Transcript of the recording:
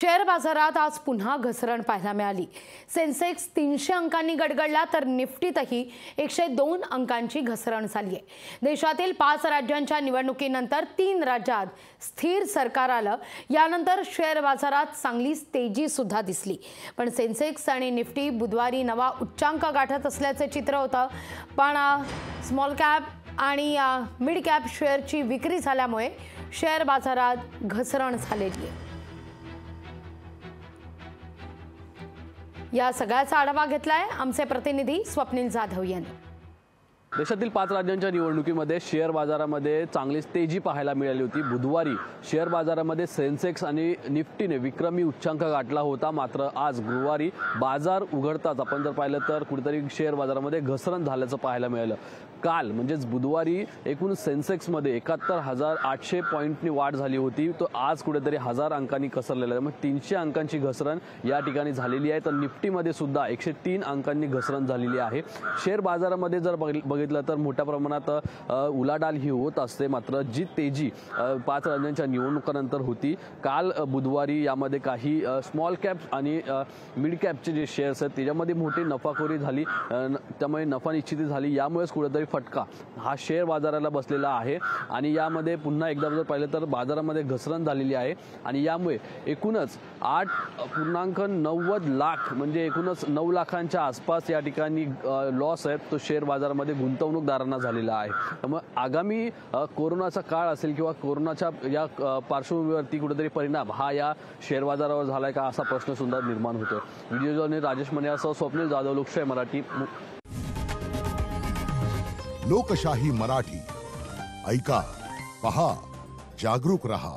Share बाजारात आज पुन्हा घसरण पाहायला मिळाली। सेन्सेक्स 300 अंकांनी गडगडला तर निफ्टीतही 102 अंकांची घसरण झाली आहे। देशातील 5 राज्यांच्या निवडणुकीनंतर 3 राज्यात स्थिर सरकार आलं। यानंतर शेअर बाजारात चांगली तेजी सुद्धा दिसली, पण सेन्सेक्स आणि निफ्टी बुधवारी नवा उच्चांक गाठत असल्याचे चित्र होतं। पण स्मॉल कॅप आणि मिड कॅप शेअरची विक्री झाल्यामुळे शेअर बाजारात घसरण झालेली आहे। या सगळ्याचा आढावा घेतलाय आमचे प्रतिनिधी स्वप्नील जाधव यांनी। देशातील 5 राज्यांच्या निवडणुकीमध्ये शेअर बाजारामध्ये चांगलीच तेजी पाहायला मिळाली होती। बुधवारी शेअर बाजारामध्ये सेन्सेक्स आणि निफ्टीने विक्रमी उच्चांक गाठला होता। मात्र आज गुरुवारी बाजार उघडताच आपण जर पाहिलं तर कुठेतरी शेअर बाजारामध्ये घसरण झाल्याचं पाहायला मिळालं। काल म्हणजेच बुधवारी एकूण सेन्सेक्समध्ये 71,800 पॉईंटनी वाढ झाली होती, तो आज कुठेतरी 1000 अंकांनी घसरलेला आहे। मग 300 अंकांची घसरण या ठिकाणी झालेली आहे। तर निफ्टीमध्ये सुद्धा 103 अंकांनी घसरण झालेली आहे। शेअर बाजारामध्ये जर बघितलं तर मोठ्या प्रमाणात उलाढाल ही होत असते, मात्र जी तेजी 5 राज्यांच्या निवडणुकानंतर होती काल बुधवारी यामध्ये काही स्मॉल कॅप आणि मिड कॅपचे जे शेअर्स आहेत त्याच्यामध्ये मोठी नफाखोरी झाली, त्यामुळे नफा निश्चिती झाली। यामुळेच कुठेतरी फटका हा शेअर बाजाराला बसलेला आहे आणि यामध्ये पुन्हा एकदा जर पाहिलं तर बाजारामध्ये घसरण झालेली आहे आणि यामुळे एकूणच 8.90 लाख म्हणजे एकूणच 9 लाखांच्या आसपास या ठिकाणी लॉस आहे तो शेअर बाजारामध्ये गुंतवणूकदारांना झालेला आहे। त्यामुळे आगामी कोरोनाचा काळ असेल किंवा कोरोनाच्या या पार्श्वभूमीवरती कुठेतरी परिणाम हा या शेअर बाजारावर झालाय का असा प्रश्न सुद्धा निर्माण होतोय। व्हिडिओ जर्नलिस्ट राजेश मनियासह स्वप्नील जाधव, लोकशाही मराठी। लोकशाही मराठी ऐका, पहा, जागरूक रहा।